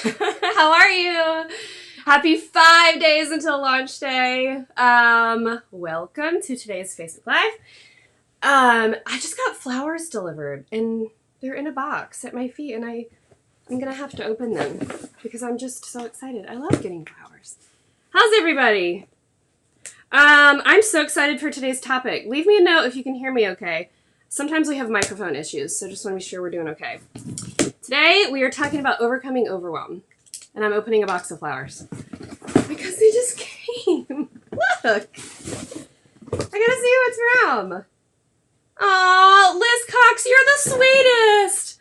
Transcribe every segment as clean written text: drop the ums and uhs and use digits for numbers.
How are you? Happy 5 days until launch day. Welcome to today's Facebook Live. I just got flowers delivered and they're in a box at my feet and I'm gonna have to open them because I'm just so excited. I love getting flowers. How's everybody? I'm so excited for today's topic. Leave me a note if you can hear me okay. Sometimes we have microphone issues, so just want to be sure we're doing okay. Today, we are talking about overcoming overwhelm. And I'm opening a box of flowers. Because they just came. Look! I gotta see who it's from. Aw, Liz Cox, you're the sweetest!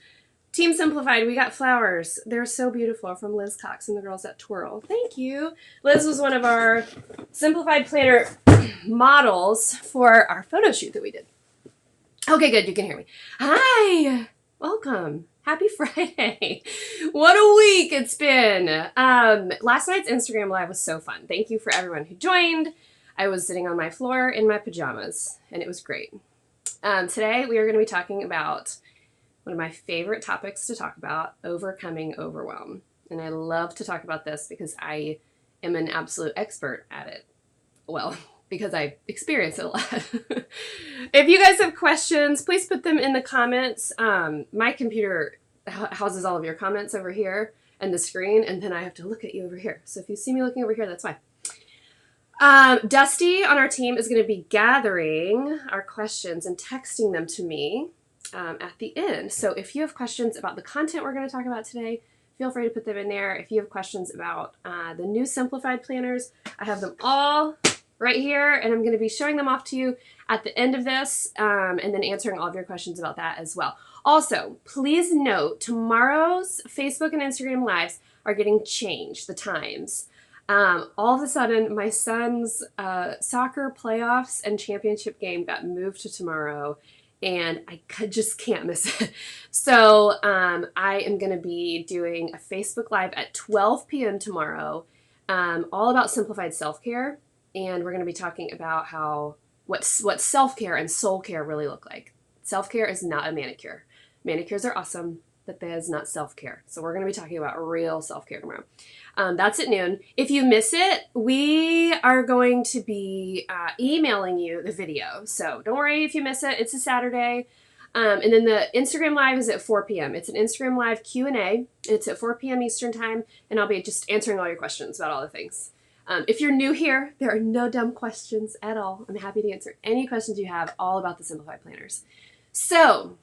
Team Simplified, we got flowers. They're so beautiful from Liz Cox and the girls at Twirl. Thank you. Liz was one of our Simplified Planner models for our photo shoot that we did. Okay, good. You can hear me. Hi. Welcome. Happy Friday. What a week it's been. Last night's Instagram Live was so fun. Thank you for everyone who joined. I was sitting on my floor in my pajamas, and it was great. Today, we are going to be talking about one of my favorite topics to talk about, overcoming overwhelm. And I love to talk about this because I am an absolute expert at it. Well, because I experience it a lot. If you guys have questions, please put them in the comments. My computer houses all of your comments over here and the screen, and then I have to look at you over here. So if you see me looking over here, that's fine. Dusty on our team is going to be gathering our questions and texting them to me at the end. So if you have questions about the content we're going to talk about today, feel free to put them in there. If you have questions about the new Simplified planners, I have them all right here, and I'm going to be showing them off to you at the end of this, and then answering all of your questions about that as well. Also, please note, tomorrow's Facebook and Instagram Lives are getting changed, the times. All of a sudden, my son's soccer playoffs and championship game got moved to tomorrow, and I just can't miss it. So I am going to be doing a Facebook Live at 12 p.m. tomorrow, all about simplified self-care. And we're going to be talking about what self-care and soul care really look like. Self-care is not a manicure. Manicures are awesome, but that is not self-care. So we're going to be talking about real self-care tomorrow. That's at noon. If you miss it, we are going to be emailing you the video. So don't worry if you miss it. It's a Saturday. And then the Instagram Live is at 4 p.m. It's an Instagram Live Q&A. It's at 4 p.m. Eastern Time, and I'll be just answering all your questions about all the things. If you're new here, there are no dumb questions at all. I'm happy to answer any questions you have all about the Simplified planners. So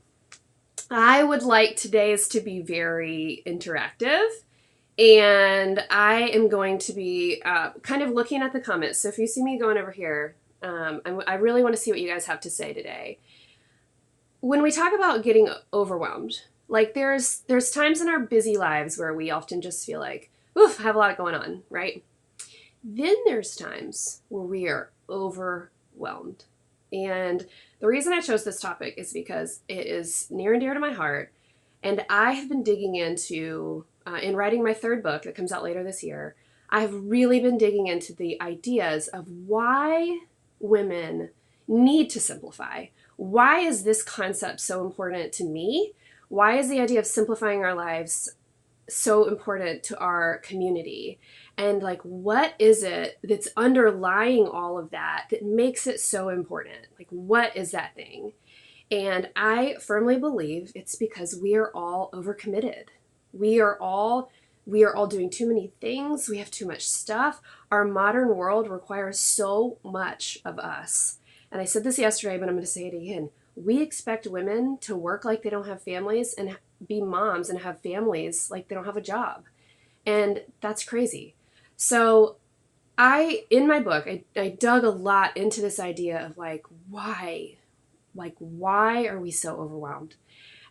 I would like today's to be very interactive, and I am going to be kind of looking at the comments. So if you see me going over here, I really want to see what you guys have to say today. When we talk about getting overwhelmed, like there's times in our busy lives where we often just feel like, oof, I have a lot going on, right? Then there's times where we are overwhelmed. And the reason I chose this topic is because it is near and dear to my heart. And I have been digging into, in writing my third book that comes out later this year, I have really been digging into the ideas of why women need to simplify. Why is this concept so important to me? Why is the idea of simplifying our lives so important to our community? And like, what is it that's underlying all of that makes it so important? Like, what is that thing? And I firmly believe it's because we are all overcommitted. We are all doing too many things. We have too much stuff. Our modern world requires so much of us. And I said this yesterday, but I'm going to say it again. We expect women to work like they don't have families and be moms and have families like they don't have a job. And that's crazy. So in my book, I dug a lot into this idea of why are we so overwhelmed?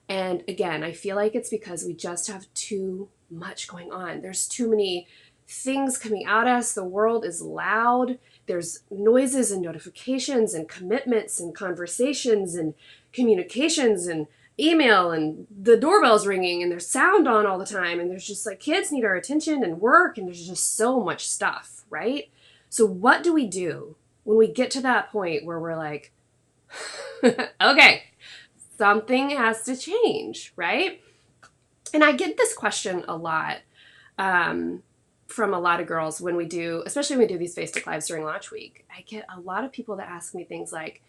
And again, I feel like it's because we just have too much going on. There's too many things coming at us. The world is loud. There's noises and notifications and commitments and conversations and communications and email, and the doorbell's ringing and there's sound on all the time, and there's just like kids need our attention and work, and there's just so much stuff, right? So what do we do when we get to that point where we're like, okay, something has to change, right? And I get this question a lot. from a lot of girls when we do, especially when we do these Facebook Lives during launch week. I get a lot of people that ask me things like,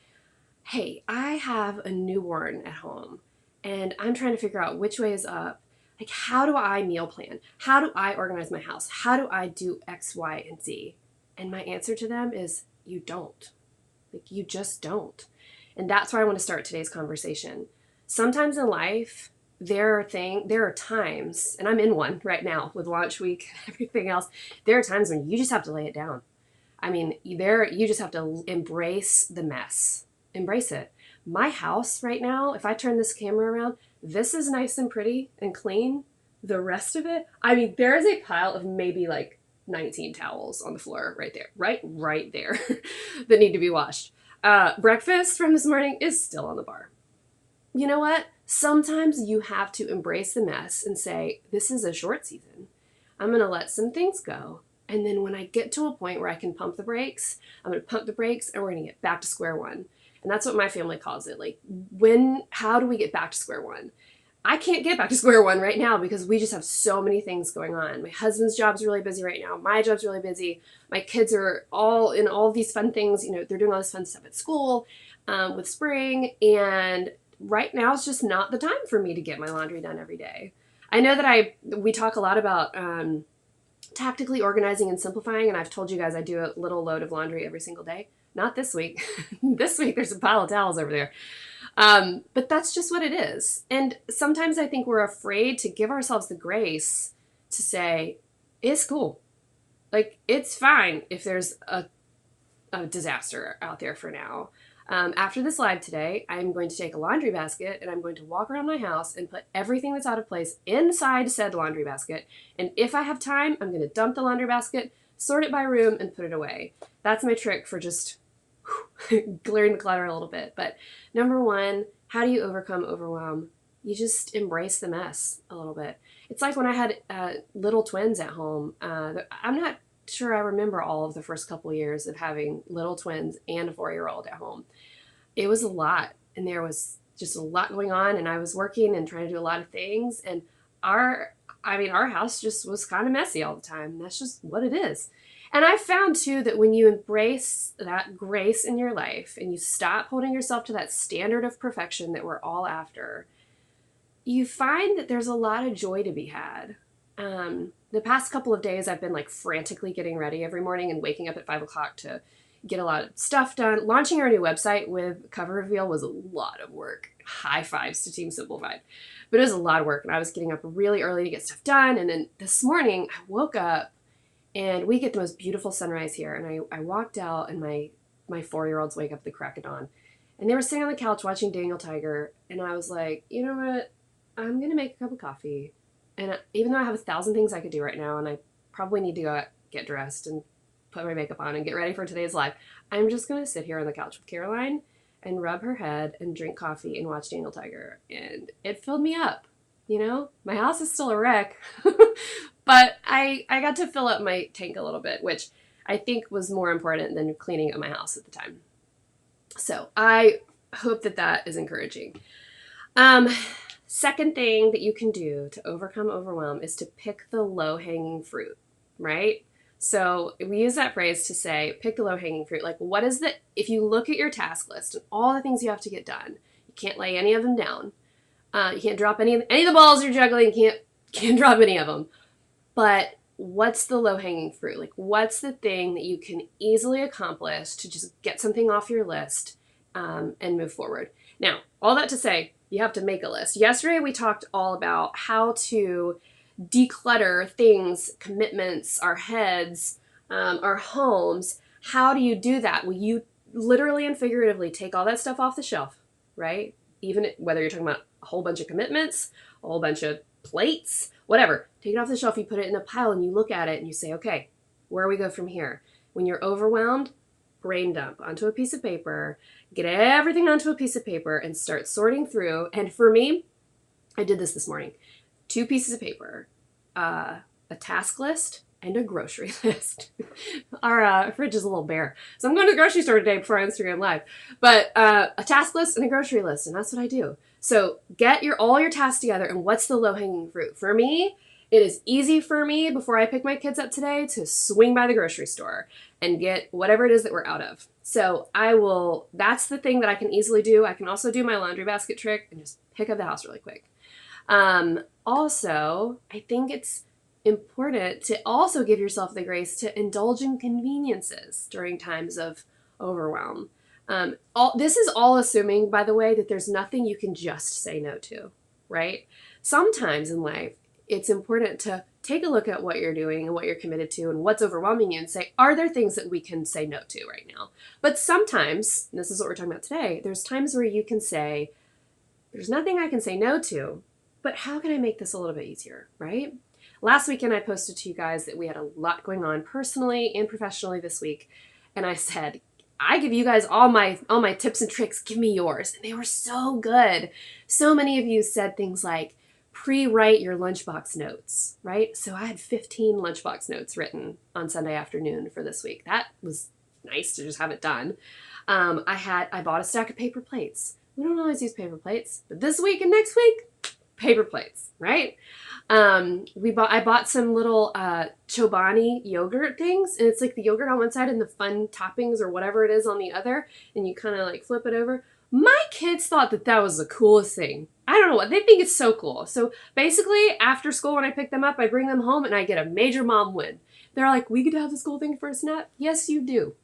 hey, I have a newborn at home and I'm trying to figure out which way is up. Like, how do I meal plan? How do I organize my house? How do I do X, Y, and Z? And my answer to them is, you don't. Like, you just don't. And that's where I want to start today's conversation. Sometimes in life, there are times, and I'm in one right now with launch week and everything else, there are times when you just have to lay it down. I mean, you just have to embrace the mess. Embrace it. My house right now, if I turn this camera around, this is nice and pretty and clean. The rest of it, I mean, there is a pile of maybe like 19 towels on the floor right there, right there that need to be washed. Breakfast from this morning is still on the bar. You know what? Sometimes you have to embrace the mess and say, this is a short season. I'm going to let some things go. And then when I get to a point where I can pump the brakes, I'm going to pump the brakes and we're going to get back to square one. And that's what my family calls it. Like, how do we get back to square one? I can't get back to square one right now because we just have so many things going on. My husband's job's really busy right now. My job's really busy. My kids are all in all these fun things. You know, they're doing all this fun stuff at school with spring. And right now it's just not the time for me to get my laundry done every day. I know that we talk a lot about tactically organizing and simplifying. And I've told you guys I do a little load of laundry every single day. Not this week. This week there's a pile of towels over there. But that's just what it is. And sometimes I think we're afraid to give ourselves the grace to say, it's cool. Like, it's fine if there's a disaster out there for now. After this live today, I'm going to take a laundry basket and I'm going to walk around my house and put everything that's out of place inside said laundry basket. And if I have time, I'm going to dump the laundry basket, sort it by room, and put it away. That's my trick for just clearing the clutter a little bit. But number one, how do you overcome overwhelm? You just embrace the mess a little bit. It's like when I had little twins at home. I'm not sure I remember all of the first couple of years of having little twins and a 4-year-old at home. It was a lot, and there was just a lot going on, and I was working and trying to do a lot of things, and our house just was kind of messy all the time. That's just what it is. And I found too that when you embrace that grace in your life and you stop holding yourself to that standard of perfection that we're all after, you find that there's a lot of joy to be had. The past couple of days, I've been like frantically getting ready every morning and waking up at 5 o'clock to get a lot of stuff done. Launching our new website with cover reveal was a lot of work. High fives to Team Simplified. But it was a lot of work, and I was getting up really early to get stuff done. And then this morning, I woke up, and we get the most beautiful sunrise here. And I walked out, and my 4-year-olds wake up at the crack of dawn. And they were sitting on the couch watching Daniel Tiger. And I was like, you know what? I'm going to make a cup of coffee. And even though I have 1,000 things I could do right now, and I probably need to go get dressed and put my makeup on and get ready for today's live, I'm just going to sit here on the couch with Caroline and rub her head and drink coffee and watch Daniel Tiger. And it filled me up. You know, my house is still a wreck, but I got to fill up my tank a little bit, which I think was more important than cleaning up my house at the time. So I hope that is encouraging. Second thing that you can do to overcome overwhelm is to pick the low-hanging fruit, right? So we use that phrase to say, pick the low-hanging fruit. Like, if you look at your task list and all the things you have to get done, you can't lay any of them down. You can't drop any of the balls you're juggling. You can't drop any of them. But what's the low-hanging fruit? Like, what's the thing that you can easily accomplish to just get something off your list and move forward? Now, all that to say, you have to make a list. Yesterday, we talked all about how to declutter things, commitments, our heads, our homes. How do you do that? Well, you literally and figuratively take all that stuff off the shelf, right? Even whether you're talking about a whole bunch of commitments, a whole bunch of plates, whatever. Take it off the shelf, you put it in a pile, and you look at it and you say, okay, where do we go from here? When you're overwhelmed, brain dump onto a piece of paper, get everything onto a piece of paper and start sorting through. And for me, I did this morning. 2 pieces of paper, a task list, and a grocery list. Our fridge is a little bare, so I'm going to the grocery store today before Instagram Live. But a task list and a grocery list, and that's what I do. So get all your tasks together, and what's the low-hanging fruit? For me, It is easy for me before I pick my kids up today to swing by the grocery store and get whatever it is that we're out of. So that's the thing that I can easily do. I can also do my laundry basket trick and just pick up the house really quick. Also, I think it's important to also give yourself the grace to indulge in conveniences during times of overwhelm. This is all assuming, by the way, that there's nothing you can just say no to, right? Sometimes in life, it's important to take a look at what you're doing and what you're committed to and what's overwhelming you and say, are there things that we can say no to right now? But sometimes, and this is what we're talking about today, there's times where you can say, there's nothing I can say no to, but how can I make this a little bit easier, right? Last weekend, I posted to you guys that we had a lot going on personally and professionally this week. And I said, I give you guys all my tips and tricks. Give me yours. And they were so good. So many of you said things like, pre-write your lunchbox notes, right? So I had 15 lunchbox notes written on Sunday afternoon for this week. That was nice to just have it done. I bought a stack of paper plates. We don't always use paper plates, but this week and next week, paper plates, right? I bought some little Chobani yogurt things, and it's like the yogurt on one side and the fun toppings or whatever it is on the other, and you kind of like flip it over. My kids thought that was the coolest thing. I don't know what, they think it's so cool. So basically, after school when I pick them up, I bring them home and I get a major mom win. They're like, we get to have this cool thing for a snack? Yes, you do.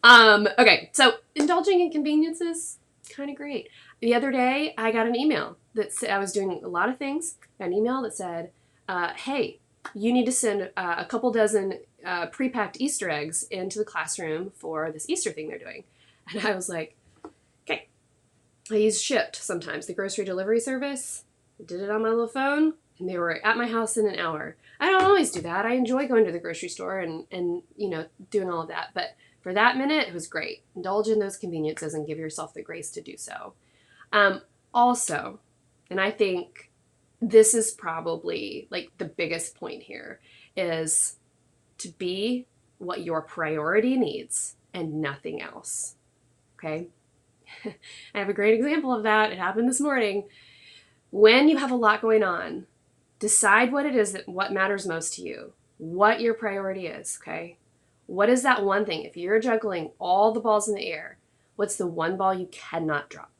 Okay, so indulging in conveniences, kind of great. The other day, I got an email that said, I was doing a lot of things. I got an email that said, hey, you need to send a couple dozen pre-packed Easter eggs into the classroom for this Easter thing they're doing. And I was like, okay. I use Shipt sometimes, the grocery delivery service. I did it on my little phone, and they were at my house in an hour. I don't always do that. I enjoy going to the grocery store and doing all of that. But for that minute, it was great. Indulge in those conveniences and give yourself the grace to do so. Also, and I think this is probably like the biggest point here, is to be what your priority needs and nothing else. Okay? I have a great example of that. It happened this morning. When you have a lot going on, decide what it is what matters most to you, what your priority is, okay? What is that one thing? If you're juggling all the balls in the air, what's the one ball you cannot drop,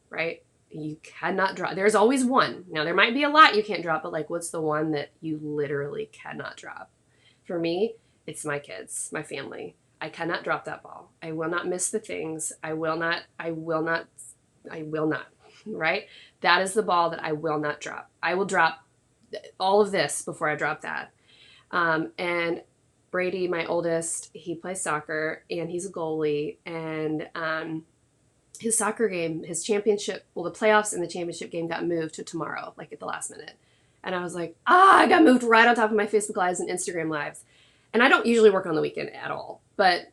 right? You cannot drop. There's always one. Now, there might be a lot you can't drop, but like, what's the one that you literally cannot drop? For me, it's my kids, my family. I cannot drop that ball. I will not miss the things. I will not, right? That is the ball that I will not drop. I will drop all of this before I drop that. And Brady, my oldest, he plays soccer and he's a goalie, and his soccer game, his championship, the playoffs and the championship game got moved to tomorrow, like at the last minute. And I was like, I got moved right on top of my Facebook Lives and Instagram Lives. And I don't usually work on the weekend at all, but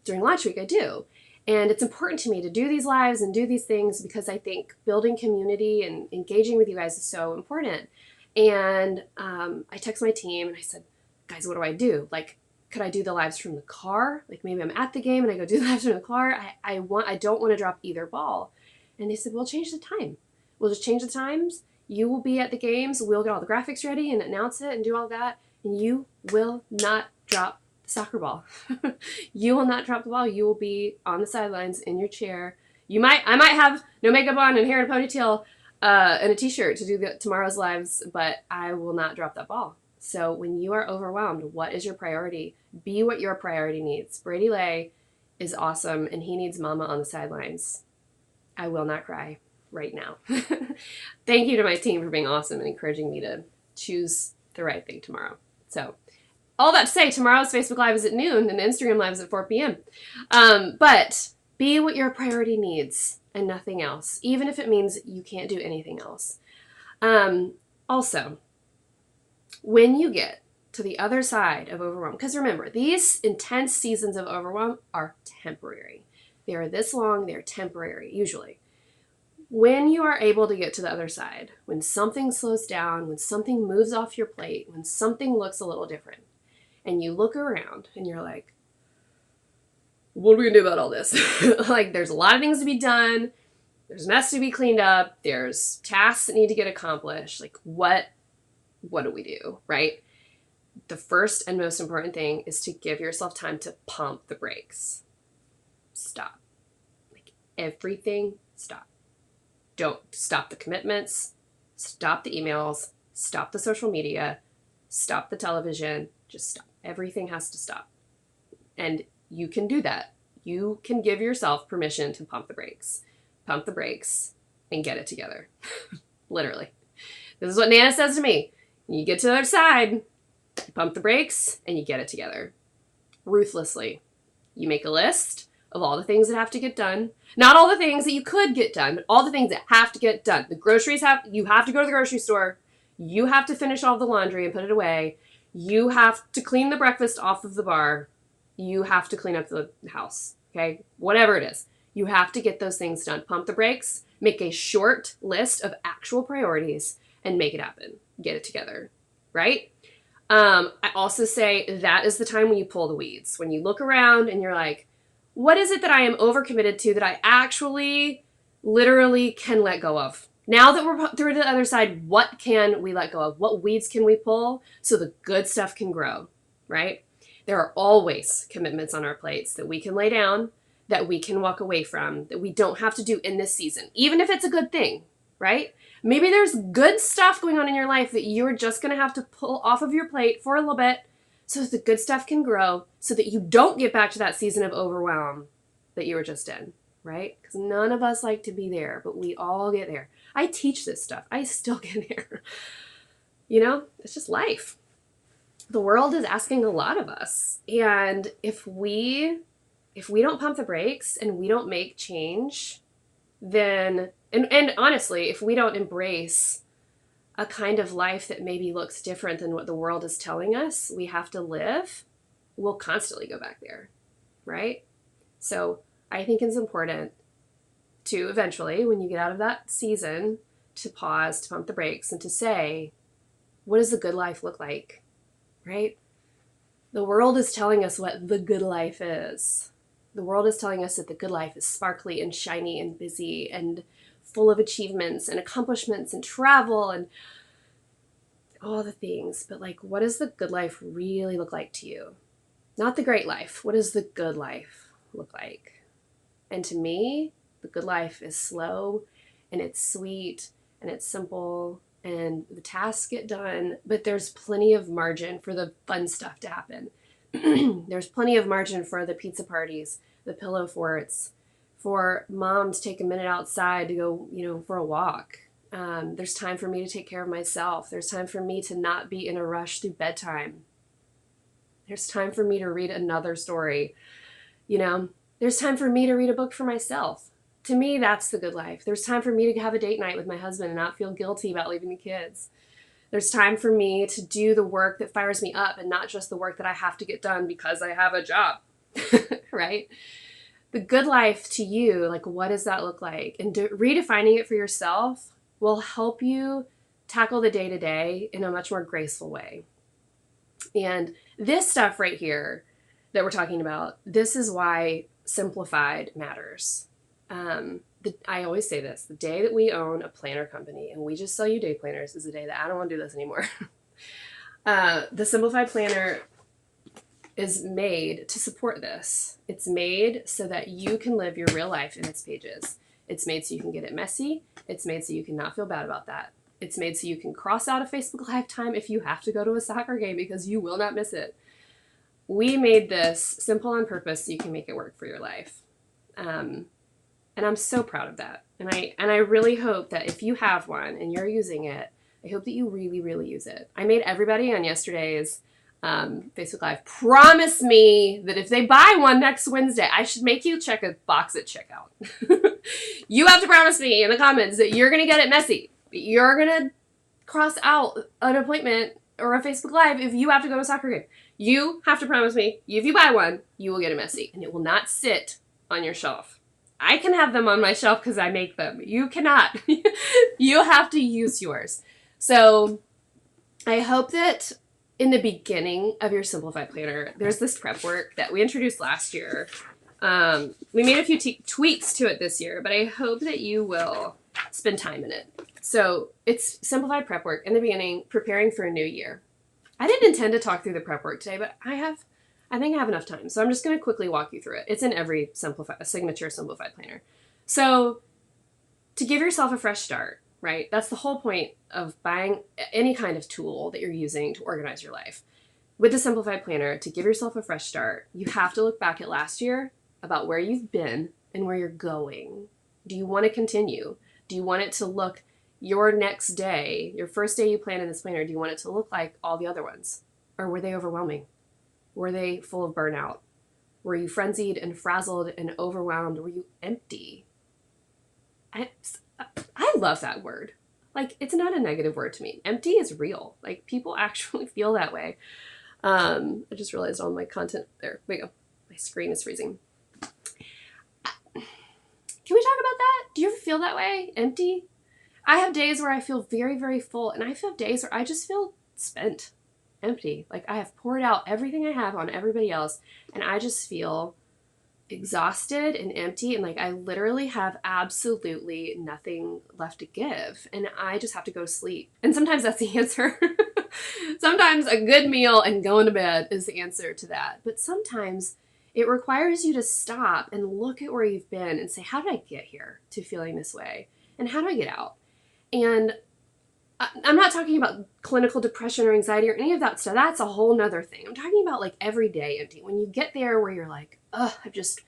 during launch week I do. And it's important to me to do these lives and do these things because I think building community and engaging with you guys is so important. And I text my team and I said, guys, what do I do? Like, could I do the lives from the car? Like maybe I'm at the game and I go do the lives from the car. I don't want to drop either ball. And they said, we'll change the time. We'll just change the times. You will be at the games. We'll get all the graphics ready and announce it and do all that. And you will not drop the soccer ball. You will not drop the ball. You will be on the sidelines in your chair. I might have no makeup on and hair and a ponytail and a t-shirt to do tomorrow's lives, but I will not drop that ball. So when you are overwhelmed, what is your priority? Be what your priority needs. Brady Ley is awesome, and he needs mama on the sidelines. I will not cry right now. Thank you to my team for being awesome and encouraging me to choose the right thing tomorrow. So all that to say, tomorrow's Facebook Live is at noon and Instagram Live is at 4 p.m. But be what your priority needs and nothing else, even if it means you can't do anything else. Also, when you get to the other side of overwhelm, because remember, these intense seasons of overwhelm are temporary. They are this long, they're temporary, usually. When you are able to get to the other side, when something slows down, when something moves off your plate, when something looks a little different, and you look around and you're like, what are we gonna do about all this? Like, there's a lot of things to be done. There's mess to be cleaned up. There's tasks that need to get accomplished. Like, what what do, right? The first and most important thing is to give yourself time to pump the brakes. Stop. Like everything, stop. Don't stop the commitments, stop the emails, stop the social media, stop the television, just stop. Everything has to stop. And you can do that. You can give yourself permission to pump the brakes. Pump the brakes and get it together. Literally. This is what Nana says to me. You get to the other side, you pump the brakes, and you get it together. Ruthlessly. You make a list of all the things that have to get done. Not all the things that you could get done, but all the things that have to get done. The groceries you have to go to the grocery store. You have to finish all the laundry and put it away. You have to clean the breakfast off of the bar. You have to clean up the house. Okay? Whatever it is. You have to get those things done. Pump the brakes. Make a short list of actual priorities and make it happen. Get it together. Right? I also say that is the time when you pull the weeds. When you look around and you're like, what is it that I am overcommitted to that I actually literally can let go of? Now that we're through to the other side, what can we let go of? What weeds can we pull so the good stuff can grow, right? There are always commitments on our plates that we can lay down, that we can walk away from, that we don't have to do in this season, even if it's a good thing, right? Maybe there's good stuff going on in your life that you're just going to have to pull off of your plate for a little bit so that the good stuff can grow, so that you don't get back to that season of overwhelm that you were just in, right? Because none of us like to be there, but we all get there. I teach this stuff. I still get there. You know, it's just life. The world is asking a lot of us. And if we don't pump the brakes and we don't make change, then, and honestly, if we don't embrace a kind of life that maybe looks different than what the world is telling us we have to live, we'll constantly go back there, right? So I think it's important to eventually, when you get out of that season, to pause, to pump the brakes, and to say, what does the good life look like, right? The world is telling us what the good life is. The world is telling us that the good life is sparkly and shiny and busy and full of achievements and accomplishments and travel and all the things. But like, what does the good life really look like to you? Not the great life. What does the good life look like? And to me, the good life is slow and it's sweet and it's simple and the tasks get done, but there's plenty of margin for the fun stuff to happen. There's plenty of margin for the pizza parties, the pillow forts, for mom to take a minute outside to go, for a walk. There's time for me to take care of myself. There's time for me to not be in a rush through bedtime. There's time for me to read another story. There's time for me to read a book for myself. To me, that's the good life. There's time for me to have a date night with my husband and not feel guilty about leaving the kids. There's time for me to do the work that fires me up and not just the work that I have to get done because I have a job, right? The good life to you, like, what does that look like? And redefining it for yourself will help you tackle the day-to-day in a much more graceful way. And this stuff right here that we're talking about, this is why Simplified matters. I always say this, the day that we own a planner company and we just sell you day planners is the day that I don't want to do this anymore. The Simplified Planner is made to support this. It's made so that you can live your real life in its pages. It's made so you can get it messy. It's made so you can not feel bad about that. It's made so you can cross out a Facebook Live time if you have to go to a soccer game because you will not miss it. We made this simple on purpose so you can make it work for your life. And I'm so proud of that. And I really hope that if you have one and you're using it, I hope that you really, really use it. I made everybody on yesterday's Facebook Live promise me that if they buy one next Wednesday, I should make you check a box at checkout. You have to promise me in the comments that you're going to get it messy. You're going to cross out an appointment or a Facebook Live if you have to go to a soccer game. You have to promise me, if you buy one, you will get it messy and it will not sit on your shelf. I can have them on my shelf because I make them. You cannot. You have to use yours. So I hope that in the beginning of your Simplified Planner, there's this prep work that we introduced last year. We made a few tweaks to it this year, but I hope that you will spend time in it. So it's simplified prep work in the beginning, preparing for a new year. I didn't intend to talk through the prep work today, but I think I have enough time. So I'm just going to quickly walk you through it. It's in every signature simplified planner. So to give yourself a fresh start, right? That's the whole point of buying any kind of tool that you're using to organize your life. With the simplified planner, to give yourself a fresh start, you have to look back at last year about where you've been and where you're going. Do you want to continue? Do you want it to look your next day, your first day you plan in this planner, do you want it to look like all the other ones? Or were they overwhelming? Were they full of burnout? Were you frenzied and frazzled and overwhelmed? Were you empty? I love that word. Like, it's not a negative word to me. Empty is real. Like, people actually feel that way. I just realized all my content, there we go. My screen is freezing. Can we talk about that? Do you ever feel that way? Empty? I have days where I feel very, very full, and I have days where I just feel spent, empty. Like, I have poured out everything I have on everybody else, and I just feel exhausted and empty, and like I literally have absolutely nothing left to give, and I just have to go to sleep. And sometimes that's the answer. Sometimes a good meal and going to bed is the answer to that. But sometimes it requires you to stop and look at where you've been and say, how did I get here to feeling this way? And how do I get out? And I'm not talking about clinical depression or anxiety or any of that stuff. That's a whole nother thing. I'm talking about like everyday empty. When you get there where you're like, I've just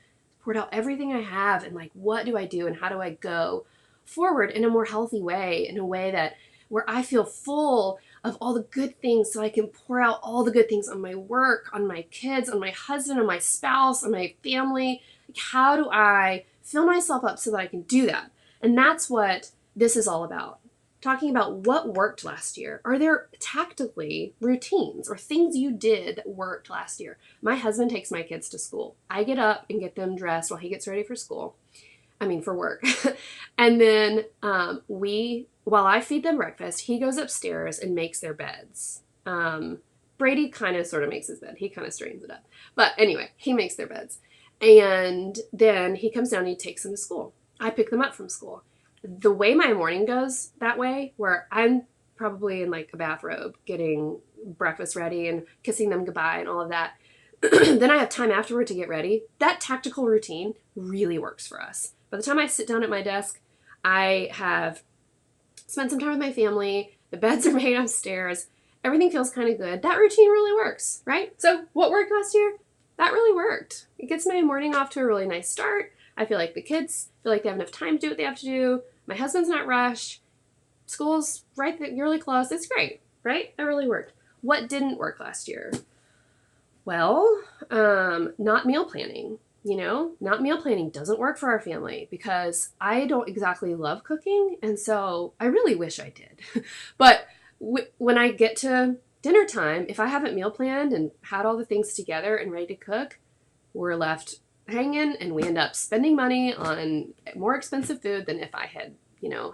poured out everything I have, and like, what do I do and how do I go forward in a more healthy way, in a way that where I feel full of all the good things so I can pour out all the good things on my work, on my kids, on my husband, on my spouse, on my family. Like, how do I fill myself up so that I can do that? And that's what this is all about. Talking about what worked last year. Are there tactically routines or things you did that worked last year? My husband takes my kids to school. I get up and get them dressed while he gets ready for school. For work. And then while I feed them breakfast, he goes upstairs and makes their beds. Brady kind of sort of makes his bed. He kind of straightens it up. But anyway, he makes their beds. And then he comes down and he takes them to school. I pick them up from school. The way my morning goes that way, where I'm probably in like a bathrobe getting breakfast ready and kissing them goodbye and all of that, then I have time afterward to get ready. That tactical routine really works for us. By the time I sit down at my desk, I have spent some time with my family. The beds are made upstairs. Everything feels kind of good. That routine really works, right? So what worked last year? That really worked. It gets my morning off to a really nice start. I feel like the kids feel like they have enough time to do what they have to do. My husband's not rushed. School's right there, really close. It's great, right? That really worked. What didn't work last year? Well, not meal planning. Not meal planning doesn't work for our family because I don't exactly love cooking, and so I really wish I did. But when I get to dinner time, if I haven't meal planned and had all the things together and ready to cook, we're left hanging, and we end up spending money on more expensive food than if I had,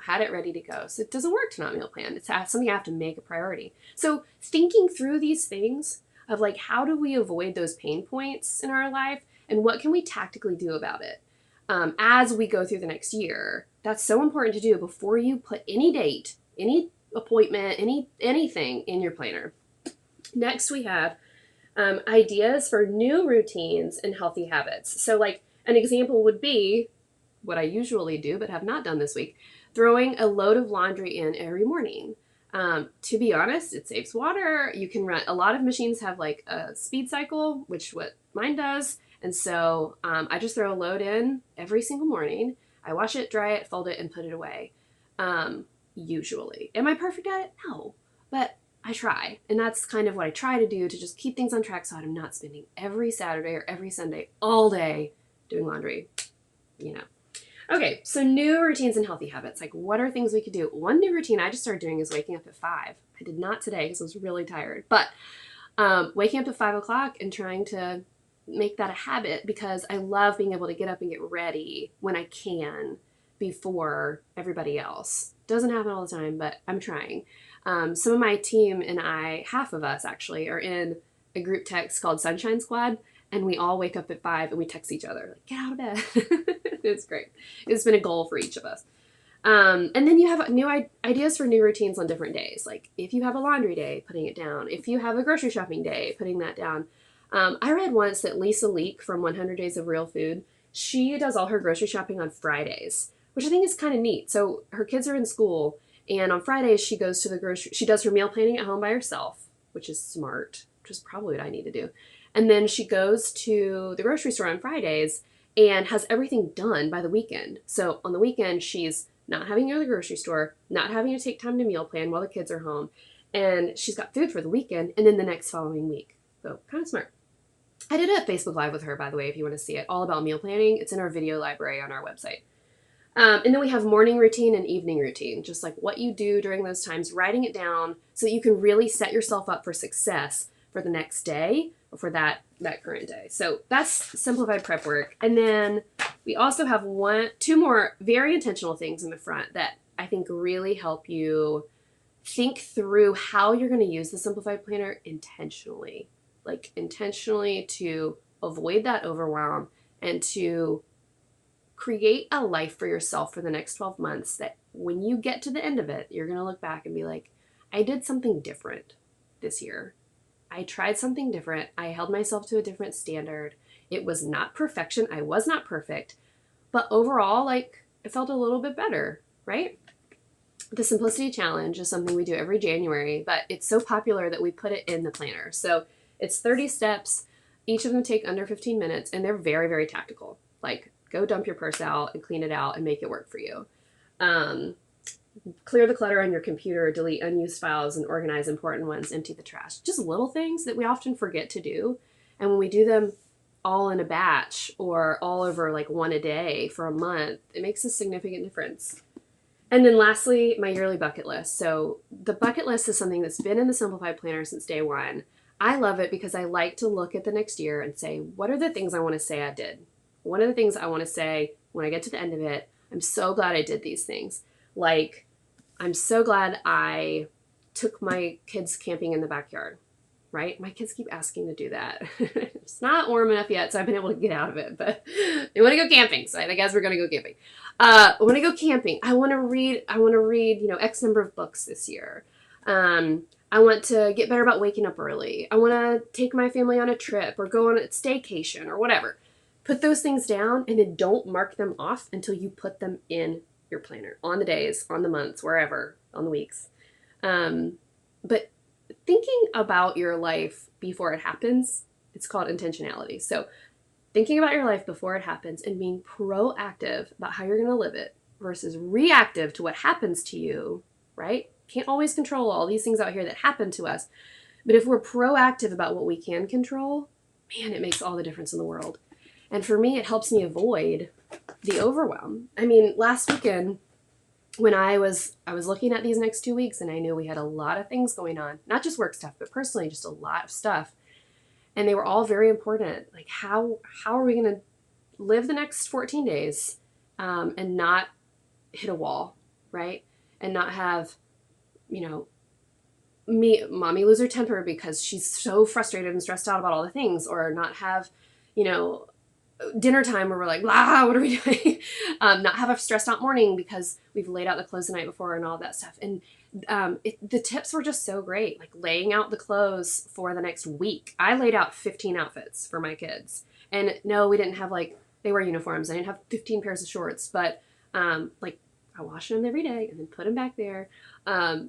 had it ready to go. So it doesn't work to not meal plan. It's something I have to make a priority. So thinking through these things of like, how do we avoid those pain points in our life, and what can we tactically do about it as we go through the next year? That's so important to do before you put any date, any appointment, anything in your planner. Next, we have ideas for new routines and healthy habits. So like an example would be what I usually do but have not done this week, throwing a load of laundry in every morning. To be honest, it saves water. You can run, a lot of machines have like a speed cycle, which what mine does. And so I just throw a load in every single morning. I wash it, dry it, fold it, and put it away. Usually. Am I perfect at it? No. But I try. And that's kind of what I try to do to just keep things on track so I'm not spending every Saturday or every Sunday all day doing laundry. Okay, so new routines and healthy habits. Like, what are things we could do? One new routine I just started doing is waking up at 5. I did not today because I was really tired. But waking up at 5 o'clock and trying to make that a habit, because I love being able to get up and get ready when I can before everybody else. Doesn't happen all the time, but I'm trying. Some of my team and I, half of us actually, are in a group text called Sunshine Squad, and we all wake up at 5 and we text each other, like, get out of bed. It's great. It's been a goal for each of us. And then you have new ideas for new routines on different days. Like if you have a laundry day, putting it down. If you have a grocery shopping day, putting that down. I read once that Lisa Leek from 100 Days of Real Food, she does all her grocery shopping on Fridays, which I think is kind of neat. So her kids are in school, and on Fridays she goes to she does her meal planning at home by herself, which is smart, which is probably what I need to do. And then she goes to the grocery store on Fridays and has everything done by the weekend. So on the weekend, she's not having to go to the grocery store, not having to take time to meal plan while the kids are home, and she's got food for the weekend and then the next following week. So kind of smart. I did a Facebook Live with her, by the way, if you want to see it, all about meal planning. It's in our video library on our website. And then we have morning routine and evening routine, just like what you do during those times, writing it down so that you can really set yourself up for success for the next day or for that current day. So that's simplified prep work. And then we also have two more very intentional things in the front that I think really help you think through how you're going to use the simplified planner intentionally. Like intentionally to avoid that overwhelm and to create a life for yourself for the next 12 months that when you get to the end of it, you're going to look back and be like, I did something different this year. I tried something different. I held myself to a different standard. It was not perfection. I was not perfect, but overall, like it felt a little bit better, right? The Simplicity Challenge is something we do every January, but it's so popular that we put it in the planner. So it's 30 steps. Each of them take under 15 minutes, and they're very, very tactical. Like, go dump your purse out and clean it out and make it work for you. Clear the clutter on your computer, delete unused files, and organize important ones, empty the trash. Just little things that we often forget to do. And when we do them all in a batch or all over like one a day for a month, it makes a significant difference. And then lastly, my yearly bucket list. So the bucket list is something that's been in the Simplified Planner since day one. I love it because I like to look at the next year and say, what are the things I want to say I did? One of the things I want to say when I get to the end of it, I'm so glad I did these things. Like, I'm so glad I took my kids camping in the backyard, right? My kids keep asking to do that. It's not warm enough yet, so I've been able to get out of it, but they want to go camping, so I guess we're going to go camping. I want to go camping. I want to read, X number of books this year. I want to get better about waking up early. I want to take my family on a trip or go on a staycation or whatever. Put those things down and then don't mark them off until you put them in your planner on the days, on the months, wherever, on the weeks. But thinking about your life before it happens, it's called intentionality. So thinking about your life before it happens and being proactive about how you're going to live it versus reactive to what happens to you, right? Can't always control all these things out here that happen to us. But if we're proactive about what we can control, man, it makes all the difference in the world. And for me, it helps me avoid the overwhelm. I mean, last weekend when I was looking at these next 2 weeks and I knew we had a lot of things going on, not just work stuff, but personally, just a lot of stuff. And they were all very important. Like how are we going to live the next 14 days and not hit a wall, right? And not have, mommy lose her temper because she's so frustrated and stressed out about all the things, or not have, dinner time where we're like, blah, what are we doing? Not have a stressed out morning because we've laid out the clothes the night before and all that stuff. And the tips were just so great, like laying out the clothes for the next week. I laid out 15 outfits for my kids. And no, we didn't have they wear uniforms. I didn't have 15 pairs of shorts, but I wash them every day and then put them back there.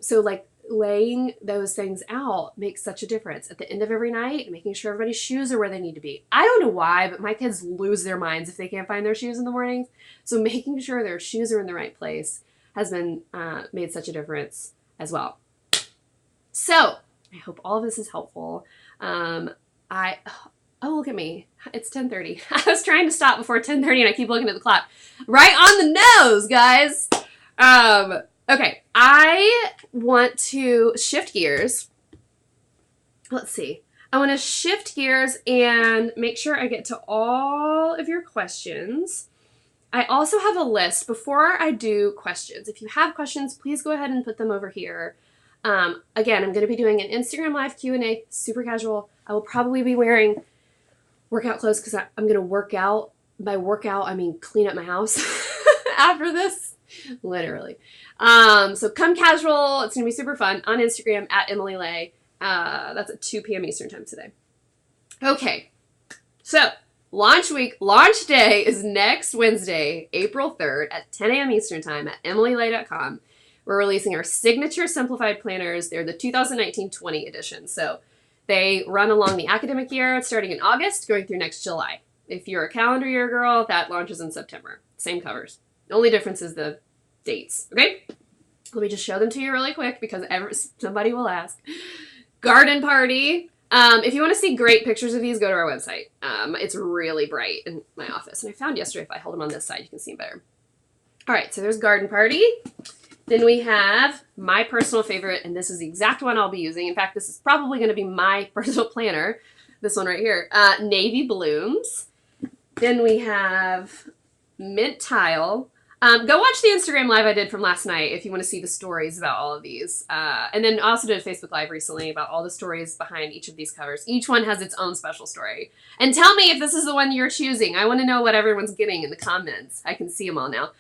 So laying those things out makes such a difference. At the end of every night, making sure everybody's shoes are where they need to be. I don't know why, but my kids lose their minds if they can't find their shoes in the mornings. So making sure their shoes are in the right place has been made such a difference as well. So I hope all of this is helpful. Look at me. It's 10:30. I was trying to stop before 10:30 and I keep looking at the clock. Right on the nose, guys. Okay, I want to shift gears. Let's see. I want to shift gears and make sure I get to all of your questions. I also have a list before I do questions. If you have questions, please go ahead and put them over here. Again, I'm going to be doing an Instagram Live Q&A, super casual. I will probably be wearing workout clothes because I'm going to work out. By workout, I mean clean up my house after this. Literally. So come casual. It's going to be super fun on Instagram at Emily Ley. That's at 2 p.m. Eastern time today. Okay. So launch day is next Wednesday, April 3rd at 10 a.m. Eastern time at emilyley.com. We're releasing our signature Simplified planners. They're the 2019-20 edition. So they run along the academic year, starting in August, going through next July. If you're a calendar year girl, that launches in September. Same covers. The only difference is the dates. Okay? Let me just show them to you really quick because somebody will ask. Garden party. If you want to see great pictures of these, go to our website. It's really bright in my office. And I found yesterday, if I hold them on this side, you can see them better. All right, so there's garden party. Then we have my personal favorite, and this is the exact one I'll be using. In fact, this is probably going to be my personal planner. This one right here. Navy blooms. Then we have mint tile. Go watch the Instagram live I did from last night if you want to see the stories about all of these. And then I also did a Facebook live recently about all the stories behind each of these covers. Each one has its own special story. And tell me if this is the one you're choosing. I want to know what everyone's getting in the comments. I can see them all now.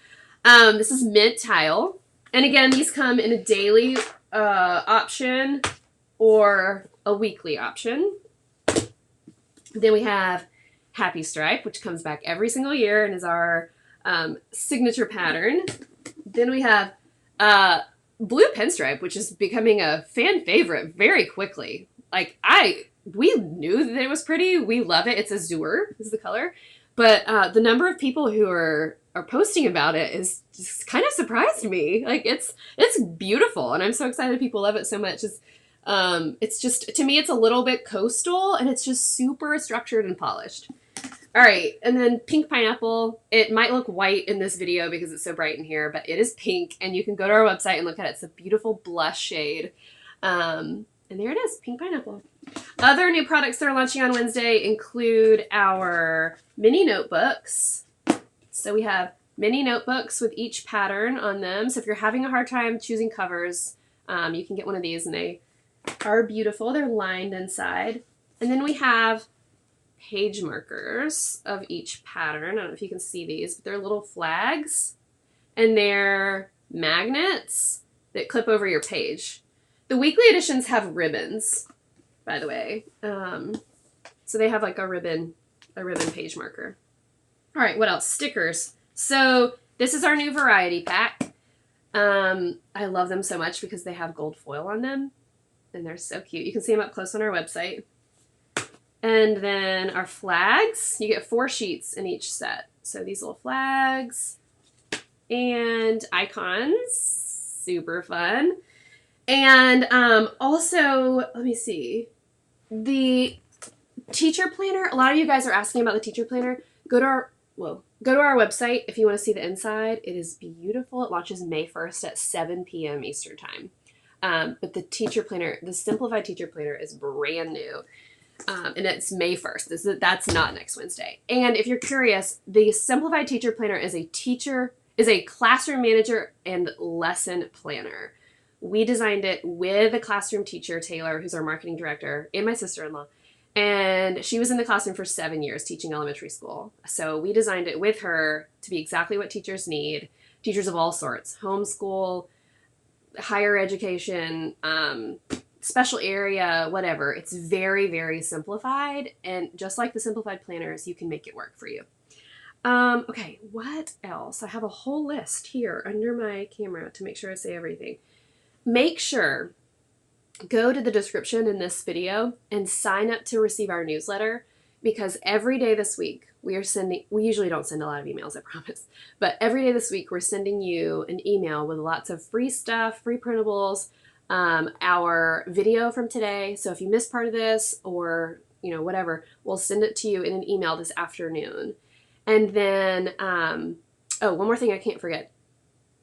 This is mint tile. And again, these come in a daily option or a weekly option. Then we have Happy Stripe, which comes back every single year and is our signature pattern. Then we have Blue Pinstripe, which is becoming a fan favorite very quickly. Like, we knew that it was pretty. We love it. It's azure is the color. But the number of people who are posting about it is just kind of surprised me. Like, it's beautiful, and I'm so excited people love it so much. It's just, to me, it's a little bit coastal, and it's just super structured and polished. All right, and then pink pineapple. It might look white in this video because it's so bright in here, but it is pink, and you can go to our website and look at it. It's a beautiful blush shade. And there it is, pink pineapple. Other new products that are launching on Wednesday include our mini notebooks. So we have mini notebooks with each pattern on them. So if you're having a hard time choosing covers, you can get one of these, and they are beautiful. They're lined inside. And then we have page markers of each pattern. I don't know if you can see these, but they're little flags, and they're magnets that clip over your page. The weekly editions have ribbons, by the way. So they have like a ribbon page marker. All right, what else? Stickers. So this is our new variety pack. I love them so much because they have gold foil on them, and they're so cute. You can see them up close on our website. And then our flags, you get 4 sheets in each set. So these little flags and icons, super fun. And also, let me see, the teacher planner. A lot of you guys are asking about the teacher planner. Go to our website if you want to see the inside. It is beautiful. It launches May 1st at 7 p.m. Eastern time. But the teacher planner, the Simplified teacher planner, is brand new. And it's May 1st. That's not next Wednesday. And if you're curious, the Simplified teacher planner is a classroom manager and lesson planner. We designed it with a classroom teacher, Taylor, who's our marketing director, and my sister-in-law. And she was in the classroom for 7 years teaching elementary school. So we designed it with her to be exactly what teachers need. Teachers of all sorts, homeschool, higher education, special area, whatever. It's very, very simplified. And just like the Simplified planners, you can make it work for you. Okay, what else? I have a whole list here under my camera to make sure I say everything. Make sure, go to the description in this video and sign up to receive our newsletter, because every day this week we usually don't send a lot of emails, I promise, but every day this week we're sending you an email with lots of free stuff, free printables, our video from today. So if you missed part of this or, whatever, we'll send it to you in an email this afternoon. And then, one more thing I can't forget.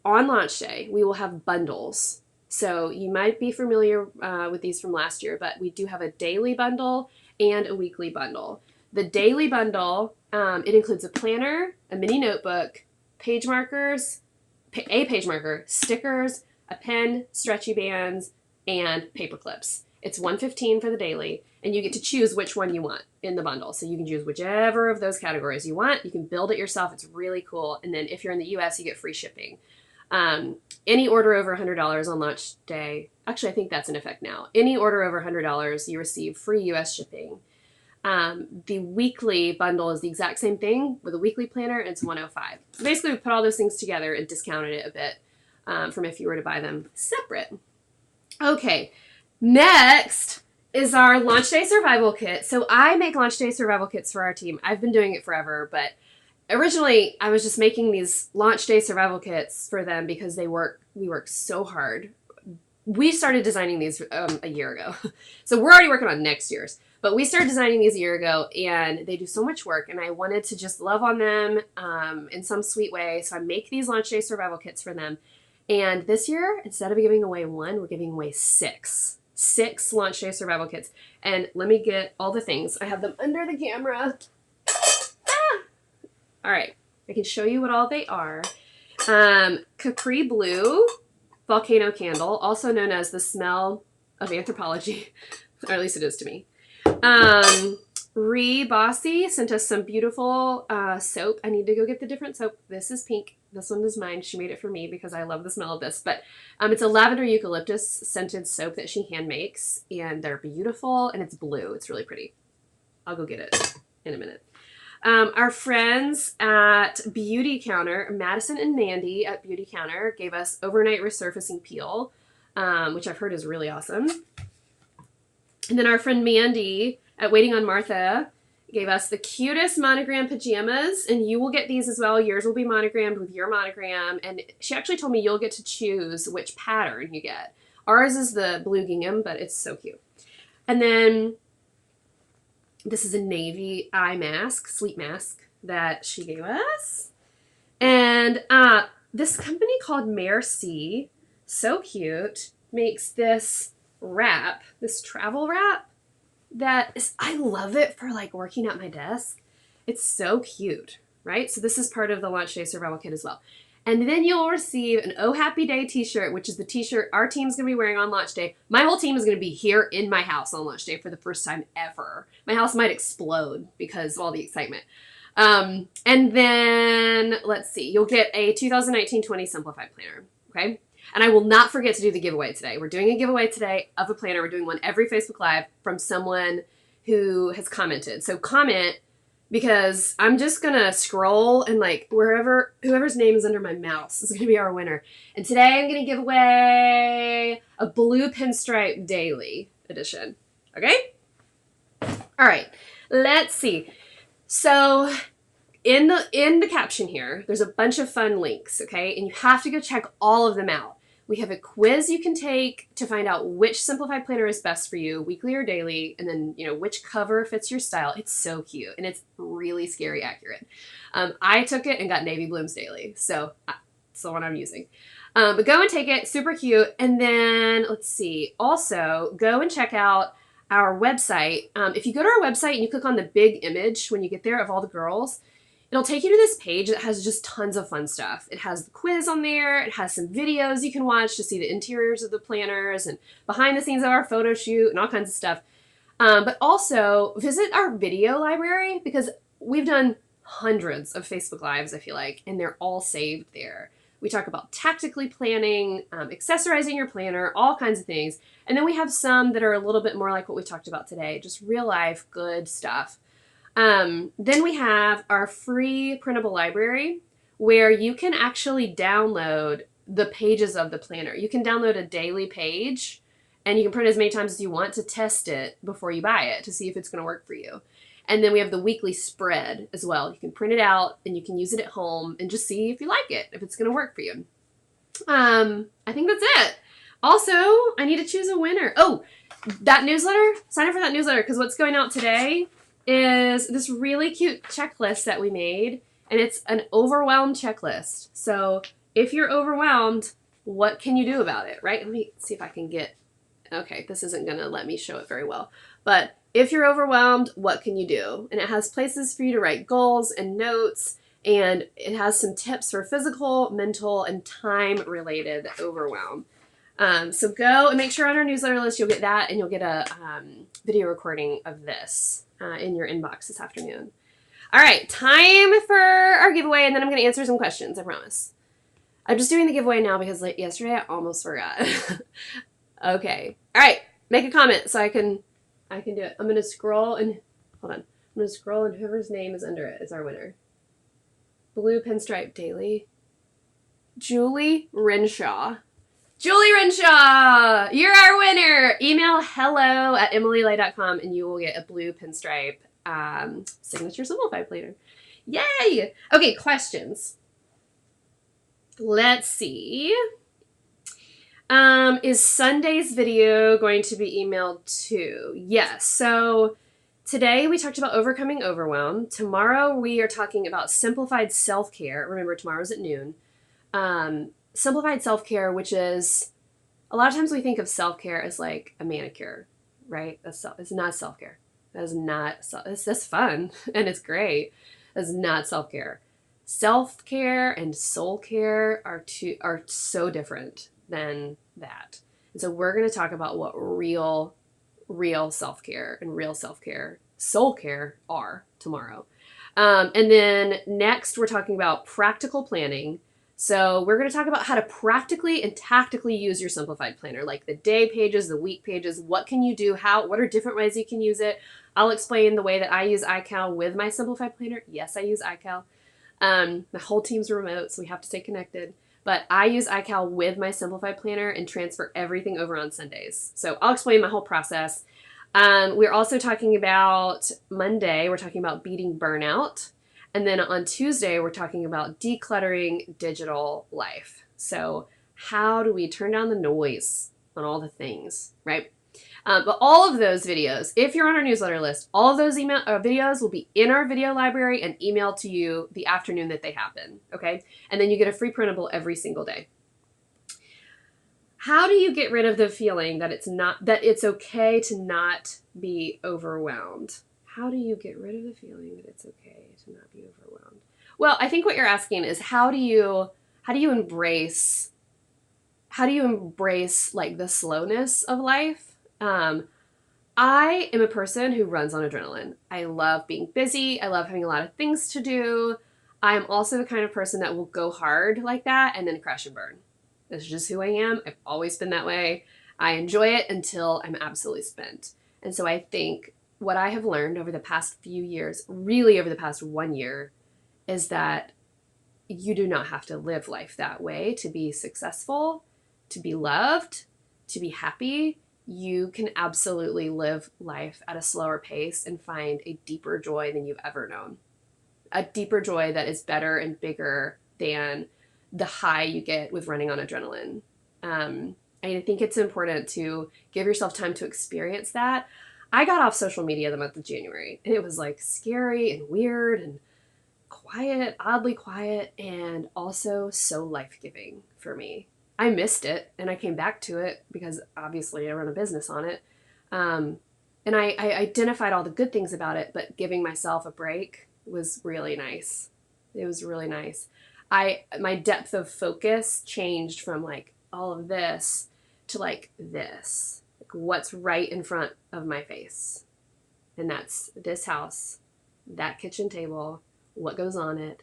On launch day, we will have bundles. So you might be familiar with these from last year, but we do have a daily bundle and a weekly bundle. The daily bundle, it includes a planner, a mini notebook, page markers, a page marker, stickers, a pen, stretchy bands, and paper clips. It's $115 for the daily, and you get to choose which one you want in the bundle. So you can choose whichever of those categories you want. You can build it yourself. It's really cool. And then if you're in the US, you get free shipping. Any order over $100 on launch day, actually, I think that's in effect now. Any order over $100, you receive free US shipping. The weekly bundle is the exact same thing with a weekly planner, and it's $105. So basically, we put all those things together and discounted it a bit from if you were to buy them separate. Okay, next is our launch day survival kit. So I make launch day survival kits for our team. I've been doing it forever, but originally I was just making these launch day survival kits for them because we work so hard. We started designing these a year ago. So we're already working on next year's. But we started designing these a year ago, and they do so much work, and I wanted to just love on them in some sweet way. So I make these launch day survival kits for them. And this year, instead of giving away one, we're giving away six launch day survival kits. And let me get all the things. I have them under the camera. All right, I can show you what all they are. Capri Blue volcano candle, also known as the smell of anthropology, or at least it is to me. Bossy sent us some beautiful soap. I need to go get the different soap. This is pink. This one is mine. She made it for me because I love the smell of this. But it's a lavender eucalyptus scented soap that she hand makes, and they're beautiful, and it's blue. It's really pretty. I'll go get it in a minute. Our friends at Beauty Counter, Madison and Mandy at Beauty Counter, gave us overnight resurfacing peel, which I've heard is really awesome. And then our friend Mandy at Waiting on Martha gave us the cutest monogram pajamas, and you will get these as well. Yours will be monogrammed with your monogram, and she actually told me you'll get to choose which pattern you get. Ours is the blue gingham, but it's so cute. And then this is a navy eye mask, sleep mask, that she gave us. And this company called Merci, so cute, makes this wrap, this travel wrap that is, I love it for like working at my desk. It's so cute, right? So this is part of the launch day survival kit as well. And then you'll receive an Oh Happy Day t-shirt, which is the t-shirt our team's going to be wearing on launch day. My whole team is going to be here in my house on launch day for the first time ever. My house might explode because of all the excitement. And then, let's see, you'll get a 2019-20 Simplified planner, okay? And I will not forget to do the giveaway today. We're doing a giveaway today of a planner. We're doing one every Facebook Live from someone who has commented. So comment, because I'm just going to scroll and like whoever's name is under my mouse is going to be our winner. And today I'm going to give away a blue pinstripe daily edition. Okay? All right. Let's see. So in the caption here, there's a bunch of fun links, okay? And you have to go check all of them out. We have a quiz you can take to find out which Simplified planner is best for you, weekly or daily, and then, which cover fits your style. It's so cute, and it's really scary accurate. I took it and got Navy Blooms daily, so it's the one I'm using. But go and take it, super cute. And then, let's see, also go and check out our website. If you go to our website and you click on the big image when you get there of all the girls, it'll take you to this page that has just tons of fun stuff. It has the quiz on there. It has some videos you can watch to see the interiors of the planners and behind the scenes of our photo shoot and all kinds of stuff. But also visit our video library, because we've done hundreds of Facebook Lives, I feel like, and they're all saved there. We talk about tactically planning, accessorizing your planner, all kinds of things. And then we have some that are a little bit more like what we talked about today, just real life good stuff. Then we have our free printable library where you can actually download the pages of the planner. You can download a daily page and you can print as many times as you want to test it before you buy it to see if it's going to work for you. And then we have the weekly spread as well. You can print it out and you can use it at home and just see if you like it, if it's going to work for you. I think that's it. Also, I need to choose a winner. Oh, that newsletter, sign up for that newsletter, because what's going out today is this really cute checklist that we made, and it's an Overwhelm checklist. So if you're overwhelmed, what can you do about it, right? Let me see if I can get, okay, this isn't going to let me show it very well. But if you're overwhelmed, what can you do? And it has places for you to write goals and notes, and it has some tips for physical, mental, and time-related overwhelm. So go and make sure on our newsletter list you'll get that, and you'll get a video recording of this in your inbox this afternoon. All right, time for our giveaway, and then I'm going to answer some questions, I promise. I'm just doing the giveaway now because like yesterday I almost forgot. Okay. All right. Make a comment so I can do it. I'm going to scroll and hold on. I'm going to scroll and whoever's name is under it is our winner. Blue Pinstripe Daily. Julie Renshaw. Julie Renshaw, you're our winner. Email hello@emilyley.com and you will get a blue pinstripe signature Simplified planner. Yay! Okay, questions. Let's see. Is Sunday's video going to be emailed too? Yes. So today we talked about overcoming overwhelm. Tomorrow we are talking about simplified self-care. Remember, tomorrow's at noon. Simplified self-care, which is, a lot of times we think of self-care as like a manicure, right? It's not self-care. That is not, that's fun and it's great. That's not self-care. Self-care and soul care are so different than that. And so we're going to talk about what real self-care and real self-care, soul care are tomorrow. And then next we're talking about practical planning. So we're going to talk about how to practically and tactically use your Simplified planner, like the day pages, the week pages. What can you do? What are different ways you can use it? I'll explain the way that I use iCal with my Simplified planner. Yes, I use iCal. My whole team's remote, so we have to stay connected. But I use iCal with my Simplified planner and transfer everything over on Sundays. So I'll explain my whole process. We're also talking about Monday, we're talking about beating burnout. And then on Tuesday, we're talking about decluttering digital life. So how do we turn down the noise on all the things, right? But all of those videos, if you're on our newsletter list, all of those videos will be in our video library and emailed to you the afternoon that they happen, okay? And then you get a free printable every single day. How do you get rid of the feeling that it's okay to not be overwhelmed? How do you get rid of the feeling that it's okay to not be overwhelmed? Well, I think what you're asking is how do you embrace like the slowness of life? I am a person who runs on adrenaline. I love being busy. I love having a lot of things to do. I'm also the kind of person that will go hard like that and then crash and burn. That's just who I am. I've always been that way. I enjoy it until I'm absolutely spent. And so I think what I have learned over the past few years, really over the past 1 year, is that you do not have to live life that way to be successful, to be loved, to be happy. You can absolutely live life at a slower pace and find a deeper joy than you've ever known. A deeper joy that is better and bigger than the high you get with running on adrenaline. I think it's important to give yourself time to experience that. I got off social media the month of January, and it was like scary and weird and quiet, oddly quiet, and also so life-giving for me. I missed it, and I came back to it because obviously I run a business on it. And I identified all the good things about it, but giving myself a break was really nice. It was really nice. My depth of focus changed from like all of this to like this, like what's right in front of my face. And that's this house, that kitchen table, what goes on it,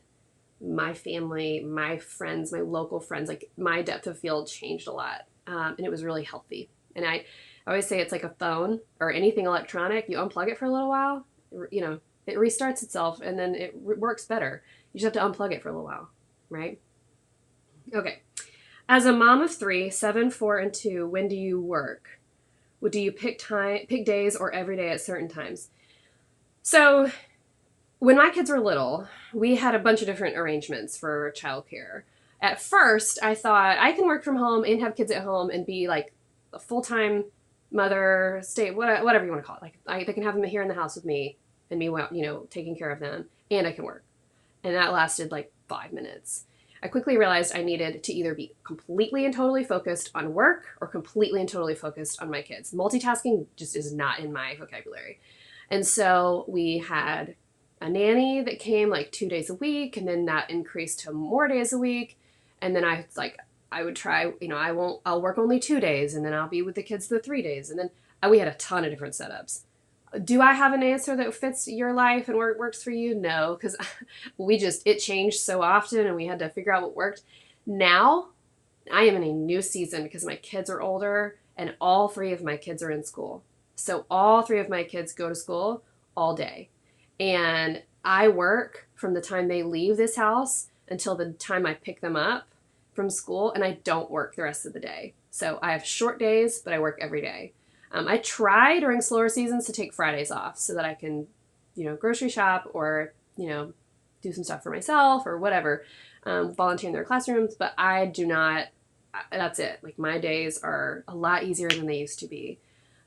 my family, my friends, my local friends. Like my depth of field changed a lot. And it was really healthy. And I always say it's like a phone or anything electronic. You unplug it for a little while, it restarts itself and then it works better. You just have to unplug it for a little while, right? Okay. As a mom of 3, 7, 4, and 2, when do you work? Do you pick days or every day at certain times? So when my kids were little, we had a bunch of different arrangements for childcare. At first, I thought I can work from home and have kids at home and be like a full-time mother, whatever you want to call it. Like they can have them here in the house with me and me, taking care of them, and I can work. And that lasted like 5 minutes. I quickly realized I needed to either be completely and totally focused on work or completely and totally focused on my kids. Multitasking just is not in my vocabulary. And so we had a nanny that came like 2 days a week, and then that increased to more days a week. And then I would try, I'll work only 2 days, and then I'll be with the kids the 3 days. And then we had a ton of different setups. Do I have an answer that fits your life and works for you? No, because it changed so often and we had to figure out what worked. Now I am in a new season because my kids are older and all three of my kids are in school. So all three of my kids go to school all day. And I work from the time they leave this house until the time I pick them up from school, and I don't work the rest of the day. So I have short days, but I work every day. I try during slower seasons to take Fridays off so that I can, grocery shop or, do some stuff for myself or whatever, volunteer in their classrooms, but I do not, that's it. Like my days are a lot easier than they used to be.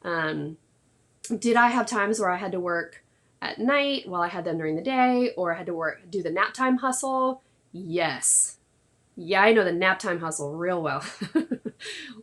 Did I have times where I had to work at night while I had them during the day, or I had to do the nap time hustle? Yes. Yeah, I know the nap time hustle real well.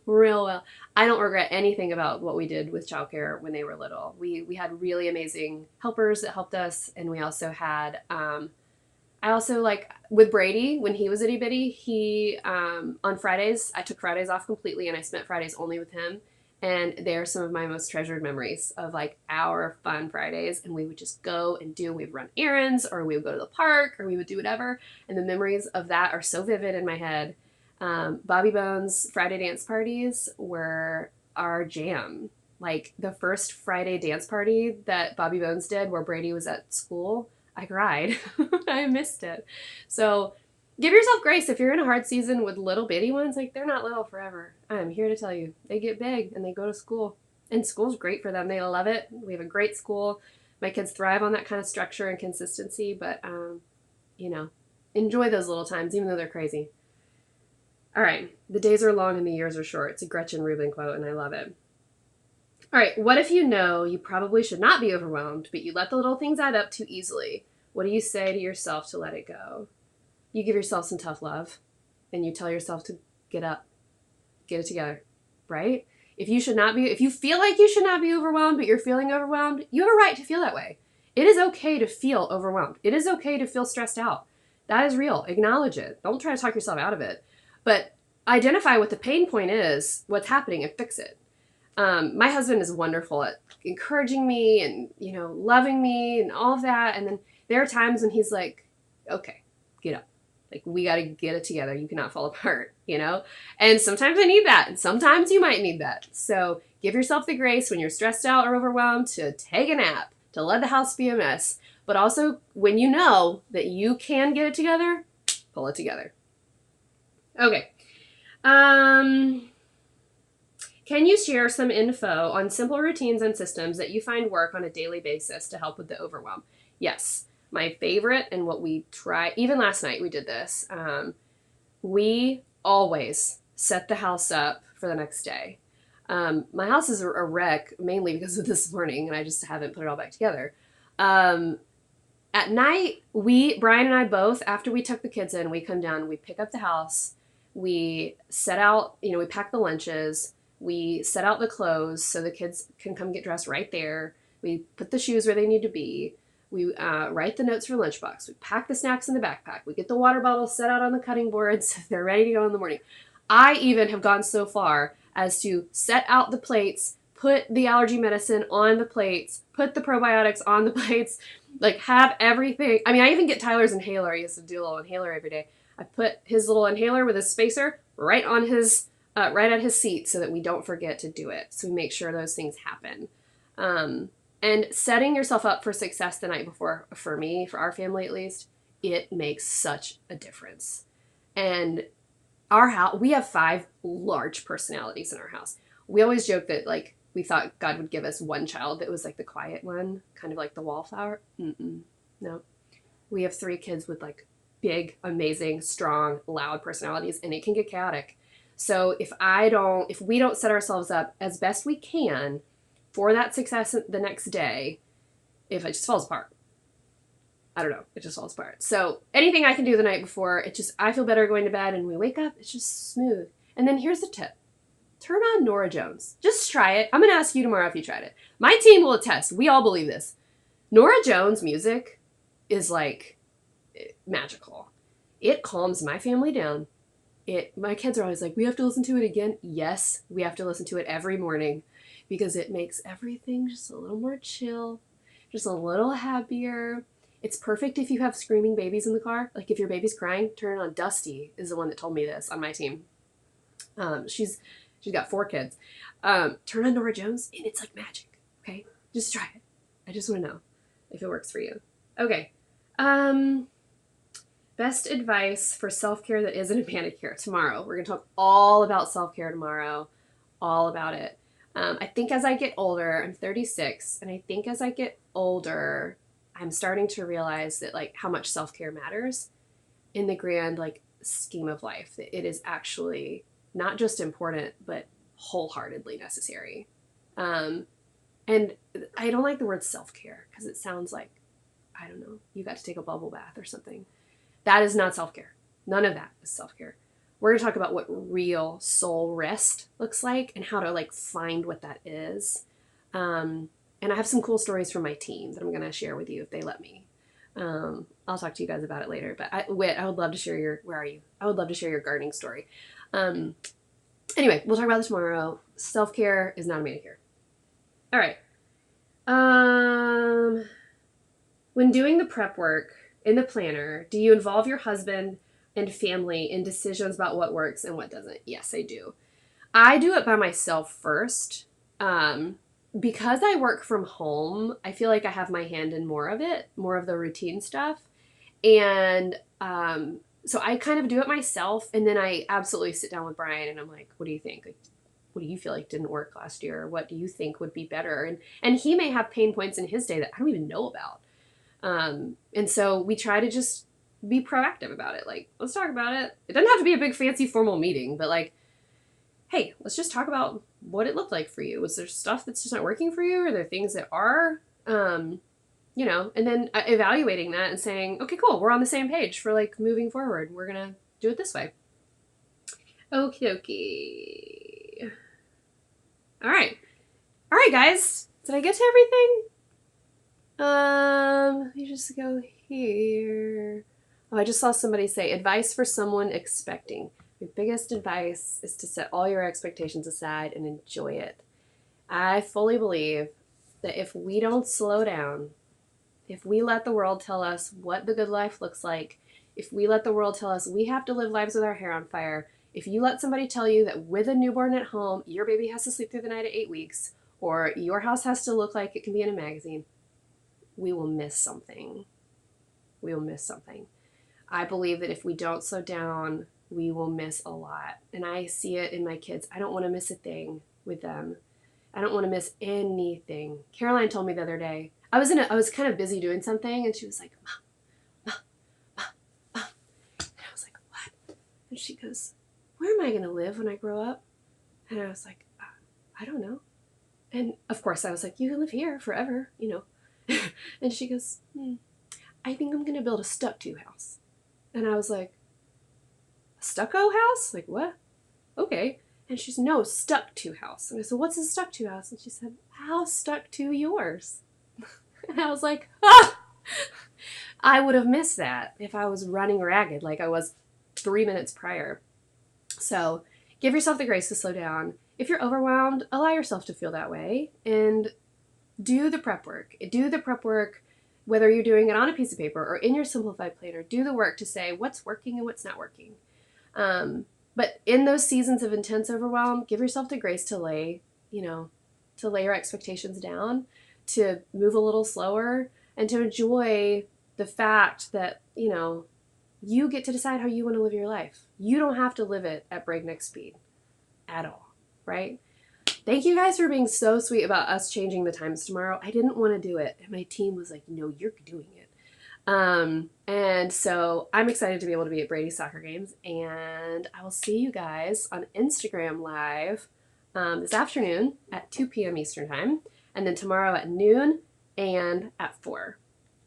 Real well. I don't regret anything about what we did with childcare when they were little. We had really amazing helpers that helped us, and we also had I also, like with Brady, when he was itty bitty, he on Fridays, I took Fridays off completely and I spent Fridays only with him. And they're some of my most treasured memories of like our fun Fridays. And we would just go and we'd run errands, or we would go to the park, or we would do whatever. And the memories of that are so vivid in my head. Bobby Bones Friday dance parties were our jam. Like the first Friday dance party that Bobby Bones did where Brady was at school, I cried. I missed it. So give yourself grace if you're in a hard season with little bitty ones. Like, they're not little forever. I'm here to tell you. They get big and they go to school. And school's great for them. They love it. We have a great school. My kids thrive on that kind of structure and consistency. But, enjoy those little times, even though they're crazy. All right. The days are long and the years are short. It's a Gretchen Rubin quote, and I love it. All right. What if you know you probably should not be overwhelmed, but you let the little things add up too easily? What do you say to yourself to let it go? You give yourself some tough love, and you tell yourself to get up, get it together, right? If you feel like you should not be overwhelmed, but you're feeling overwhelmed, you have a right to feel that way. It is okay to feel overwhelmed. It is okay to feel stressed out. That is real. Acknowledge it. Don't try to talk yourself out of it, but identify what the pain point is, what's happening, and fix it. My husband is wonderful at encouraging me and, loving me and all of that. And then there are times when he's like, okay, get up. Like, we got to get it together. You cannot fall apart, And sometimes I need that. And sometimes you might need that. So give yourself the grace when you're stressed out or overwhelmed to take a nap, to let the house be a mess. But also when you know that you can get it together, pull it together. Okay. Can you share some info on simple routines and systems that you find work on a daily basis to help with the overwhelm? Yes. My favorite, and what we try, even last night we did this, we always set the house up for the next day. My house is a wreck mainly because of this morning, and I just haven't put it all back together. At night, Brian and I both, after we tuck the kids in, we come down, we pick up the house, we set out, we pack the lunches, we set out the clothes so the kids can come get dressed right there. We put the shoes where they need to be. We write the notes for lunchbox. We pack the snacks in the backpack. We get the water bottles set out on the cutting board so they're ready to go in the morning. I even have gone so far as to set out the plates, put the allergy medicine on the plates, put the probiotics on the plates, like have everything. I mean, I even get Tyler's inhaler. He has to do a little inhaler every day. I put his little inhaler with his spacer right on his, right at his seat so that we don't forget to do it. So we make sure those things happen. And setting yourself up for success the night before, for me, for our family at least, it makes such a difference. And our house, we have 5 large personalities in our house. We always joke that, like, we thought God would give us one child that was like the quiet one, kind of like the wallflower. No. We have 3 kids with like big, amazing, strong, loud personalities, and it can get chaotic. So if we don't set ourselves up as best we can for that success the next day, if it just falls apart, I don't know, it just falls apart. So anything I can do the night before, I feel better going to bed, and we wake up, it's just smooth. And then here's the tip. Turn on Nora Jones. Just try it. I'm going to ask you tomorrow if you tried it. My team will attest. We all believe this. Nora Jones music is like magical. It calms my family down. My kids are always like, we have to listen to it again. Yes, we have to listen to it every morning because it makes everything just a little more chill, just a little happier. It's perfect if you have screaming babies in the car. Like if your baby's crying, turn it on. Dusty is the one that told me this on my team. She's got 4 kids. Turn on Nora Jones and it's like magic. Okay, just try it. I just want to know if it works for you. Okay. Best advice for self-care that isn't a manicure. Tomorrow we're gonna talk all about self-care tomorrow, all about it. I think as I get older, I'm 36, and I think as I get older, I'm starting to realize that like how much self-care matters in the grand like scheme of life. That it is actually not just important, but wholeheartedly necessary. And I don't like the word self-care because it sounds like, I don't know, you got to take a bubble bath or something. That is not self-care. None of that is self-care. We're going to talk about what real soul rest looks like and how to like find what that is. And I have some cool stories from my team that I'm going to share with you if they let me. I'll talk to you guys about it later. But I would love to share your, where are you? I would love to share your gardening story. Anyway, we'll talk about this tomorrow. Self-care is not a manicure. All right. When doing the prep work in the planner, do you involve your husband and family in decisions about what works and what doesn't? Yes, I do. I do it by myself first. Because I work from home, I feel like I have my hand in more of it, more of the routine stuff. And so I kind of do it myself. And then I absolutely sit down with Brian and I'm like, what do you think? Like, what do you feel like didn't work last year? What do you think would be better? And he may have pain points in his day that I don't even know about. And so we try to just be proactive about it. Like, let's talk about it. It doesn't have to be a big fancy formal meeting, but like, hey, let's just talk about what it looked like for you. Was there stuff that's just not working for you? Are there things that are, you know, and then evaluating that and saying, okay, cool. We're on the same page for like moving forward. We're going to do it this way. Okie dokie. All right. All right, guys. Did I get to everything? Let me just go here. Oh, I just saw somebody say advice for someone expecting. Your biggest advice is to set all your expectations aside and enjoy it. I fully believe that if we don't slow down, if we let the world tell us what the good life looks like, if we let the world tell us we have to live lives with our hair on fire, if you let somebody tell you that with a newborn at home, your baby has to sleep through the night at 8 weeks, or your house has to look like it can be in a magazine, we will miss something. We will miss something. I believe that if we don't slow down, we will miss a lot. And I see it in my kids. I don't want to miss a thing with them. I don't want to miss anything. Caroline told me the other day, I was kind of busy doing something, and she was like, Mom. And I was like, what? And she goes, where am I going to live when I grow up? And I was like, I don't know. And of course I was like, you can live here forever, you know. And she goes, I think I'm going to build a stuck-to house. And I was like, a stucco house? Like, what? Okay. And she's, no, stuck-to house. And I said, what's a stuck-to house? And she said, how stuck to yours? And I was like, I would have missed that if I was running ragged like I was 3 minutes prior. So give yourself the grace to slow down. If you're overwhelmed, allow yourself to feel that way and do the prep work. Do the prep work, whether you're doing it on a piece of paper or in your Simplified planner. Do the work to say what's working and what's not working. But in those seasons of intense overwhelm, give yourself the grace to lay your expectations down, to move a little slower, and to enjoy the fact that, you get to decide how you want to live your life. You don't have to live it at breakneck speed at all, right? Thank you guys for being so sweet about us changing the times tomorrow. I didn't want to do it, and my team was like, no, you're doing it. And so I'm excited to be able to be at Brady's soccer games, and I will see you guys on Instagram Live this afternoon at 2 p.m. Eastern Time, and then tomorrow at noon and at 4.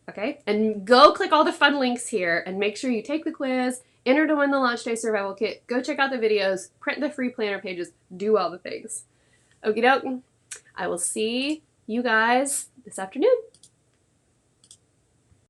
Okay? And go click all the fun links here and make sure you take the quiz, enter to win the Launch Day Survival Kit, go check out the videos, print the free planner pages, do all the things. Okie doke. I will see you guys this afternoon.